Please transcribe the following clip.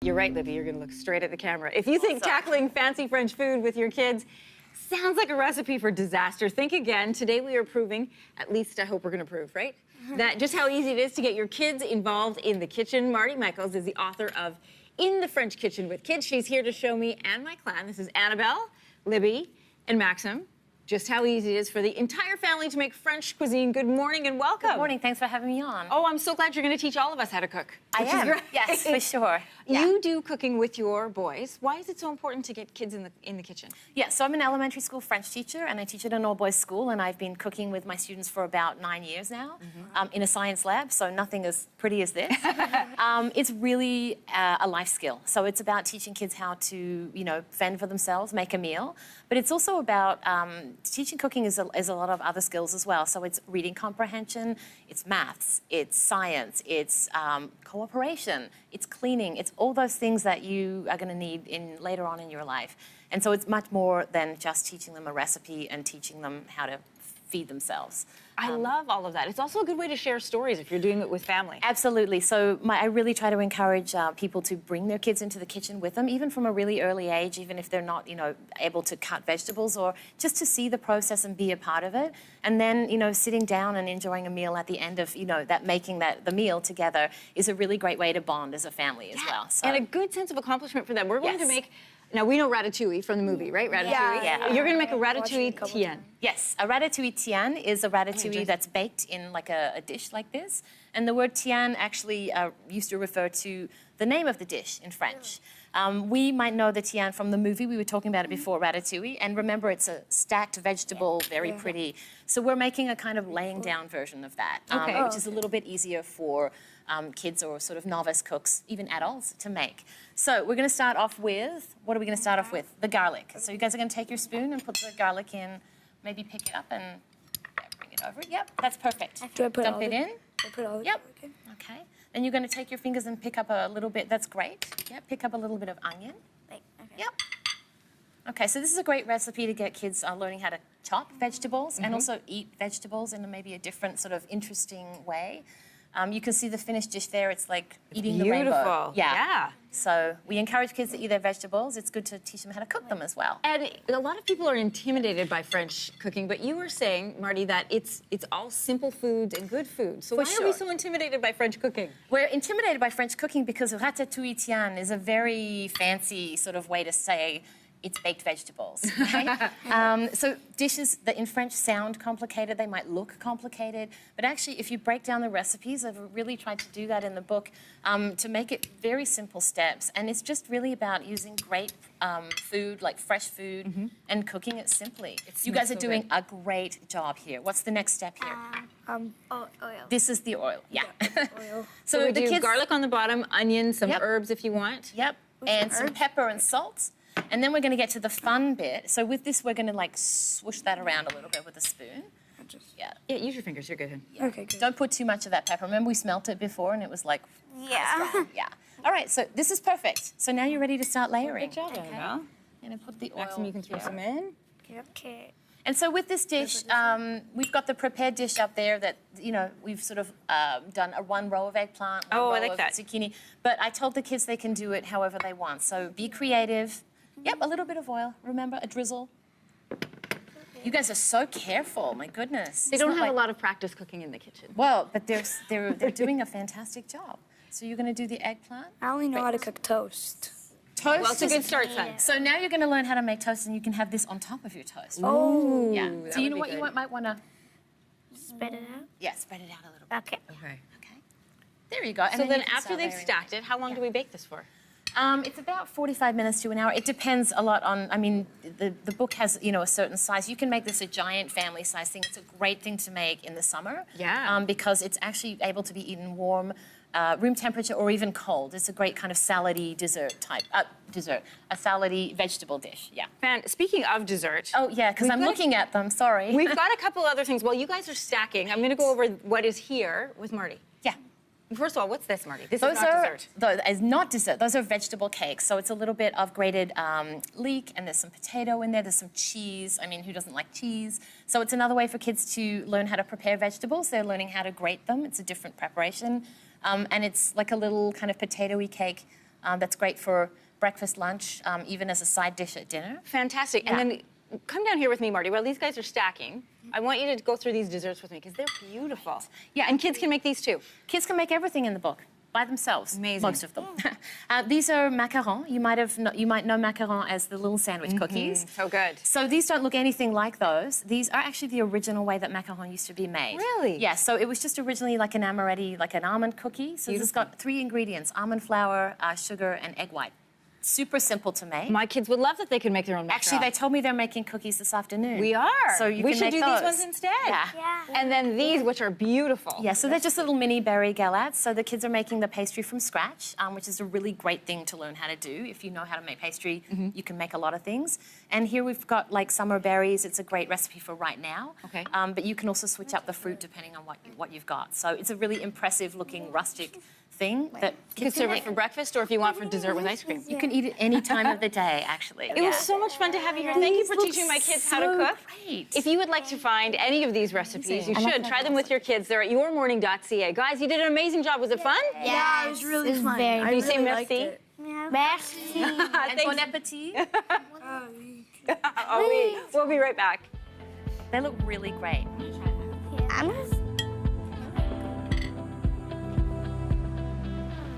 You're right, Libby, you're gonna look straight at the camera. If you think tackling fancy French food with your kids sounds like a recipe for disaster, think again. Today we are proving, at least I hope we're gonna prove, right? That just how easy it is to get your kids involved in the kitchen. Mardi Michels is the author of In the French Kitchen with Kids. She's here to show me and my clan. This is Annabelle, Libby, and Maxim. Just how easy it is for the entire family to make French cuisine. Good morning and welcome. Good morning, thanks for having me on. Oh, I'm so glad you're gonna teach all of us how to cook. I am, yes, for sure. You do cooking with your boys. Why is it so important to get kids in the kitchen? Yeah, so I'm an elementary school French teacher and I teach at an all-boys school, and I've been cooking with my students for about 9 years now in a science lab, so nothing as pretty as this. It's really a life skill. So it's about teaching kids how to, fend for themselves, make a meal, but it's also about teaching cooking is a lot of other skills as well. So it's reading comprehension, it's maths, it's science, it's cooperation, it's cleaning, it's all those things that you are going to need later on in your life. And so it's much more than just teaching them a recipe and teaching them how to feed themselves. I love all of that. It's also a good way to share stories if you're doing it with family. Absolutely. So I really try to encourage people to bring their kids into the kitchen with them, even from a really early age, even if they're not, able to cut vegetables, or just to see the process and be a part of it. And then, sitting down and enjoying a meal at the end of, the meal together is a really great way to bond as a family as well. So. And a good sense of accomplishment for them. We're going to make... Now, we know ratatouille from the movie, right? Ratatouille? Yeah. You're going to make a ratatouille tienne. Yes, a ratatouille tienne is a ratatouille that's baked in like a dish like this. And the word tienne actually used to refer to the name of the dish in French. We might know the tienne from the movie. We were talking about it before, ratatouille. And remember, it's a stacked vegetable, very pretty. So we're making a kind of laying down version of that, which is a little bit easier for kids or sort of novice cooks, even adults, to make. So we're going to start off with, what are we going to start off with? The garlic. So you guys are going to take your spoon and put the garlic in, maybe pick it up and bring it over. Yep, that's perfect. Do I put Dump it in. I put all Yep. Okay. Then you're going to take your fingers and pick up a little bit. That's great. Yep. Pick up a little bit of onion. Yep. Okay, so this is a great recipe to get kids learning how to chop vegetables and also eat vegetables in maybe a different sort of interesting way. You can see the finished dish there. It's like eating the rainbow. Yeah. So we encourage kids to eat their vegetables. It's good to teach them how to cook them as well. And a lot of people are intimidated by French cooking, but you were saying, Mardi, that it's all simple foods and good food. So why are we so intimidated by French cooking? We're intimidated by French cooking because ratatouille tienne is a very fancy sort of way to say it's baked vegetables, right? So dishes that in French sound complicated, they might look complicated, but actually if you break down the recipes, I've really tried to do that in the book, to make it very simple steps. And it's just really about using great food, like fresh food, and cooking it simply. You guys are doing a great job here. What's the next step here? oil. This is the oil, yeah. Oil. So we do garlic on the bottom, onion, some herbs if you want. Yep, and some pepper and salt. And then we're going to get to the fun bit. So with this, we're going to like swoosh that around a little bit with a spoon. Yeah, use your fingers. You're good. Yeah. Okay, good. Don't put too much of that pepper. Remember we smelt it before and it was like... Yeah. Yeah. All right, so this is perfect. So now you're ready to start layering. Good job, Annabelle. I'm going to put the oil... Maxim, you can throw some in. Okay. And so with this dish, we've got the prepared dish up there that, we've sort of done one row of eggplant, one row of zucchini. But I told the kids they can do it however they want. So be creative. Yep, a little bit of oil. Remember, a drizzle. You guys are so careful, my goodness. They don't have a lot of practice cooking in the kitchen. Well, but they're doing a fantastic job. So you're going to do the eggplant? I only know how to cook toast. Toast? Well, it's a good start, son. So now you're going to learn how to make toast, and you can have this on top of your toast. Oh. Yeah. So you know what you might want to... Spread it out? Yeah, spread it out a little bit. Okay. Okay. There you go. And so then after they've stacked it, how long do we bake this for? It's about 45 minutes to an hour. It depends a lot on, the book has, a certain size. You can make this a giant family size thing. It's a great thing to make in the summer. Yeah. Because it's actually able to be eaten warm, room temperature, or even cold. It's a great kind of salady dessert type, a salady vegetable dish, yeah. Speaking of dessert. Oh, yeah, because I'm looking at them, sorry. We've got a couple other things. While you guys are stacking, I'm going to go over what is here with Mardi. Yeah. First of all, what's this, Mardi? This is not dessert. It's not dessert. Those are vegetable cakes. So it's a little bit of grated leek, and there's some potato in there. There's some cheese. Who doesn't like cheese? So it's another way for kids to learn how to prepare vegetables. They're learning how to grate them. It's a different preparation. And it's like a little kind of potato-y cake That's great for breakfast, lunch, even as a side dish at dinner. Fantastic. Yeah. And then come down here with me, Marty. While these guys are stacking, I want you to go through these desserts with me because they're beautiful. Yeah. And kids can make these too. Kids can make everything in the book by themselves. Amazing. Most of them. These are macarons. You might know macaron as the little sandwich cookies. So good. So these don't look anything like those. These are actually the original way that macaron used to be made. Really? Yeah, so it was just originally like an amaretti, like an almond cookie. So this has got 3 ingredients, almond flour, sugar, and egg white. Super simple to make. My kids would love that they could make their own macarons. Actually, they told me they're making cookies this afternoon. We are. So you we can should make do those. these ones instead. Yeah. And then these, which are beautiful. Yeah, so they're just little mini berry galads. So the kids are making the pastry from scratch, which is a really great thing to learn how to do. If you know how to make pastry, you can make a lot of things. And here we've got like summer berries. It's a great recipe for right now. Okay. But you can also switch up the fruit depending on what you've got. So it's a really impressive looking rustic thing that You could kids can serve it make. for breakfast or if you want for dessert with ice cream. You can eat it any time of the day, actually. It was so much fun to have you here. Thank you for teaching my kids how to cook. Great. If you would like to find any of these recipes, you should try them with your kids. They're at yourmorning.ca. Guys, you did an amazing job. Was it fun? Yeah, it was really fun. Can you say merci? Merci. And bon appetit. We'll be right back. They look really great. I'm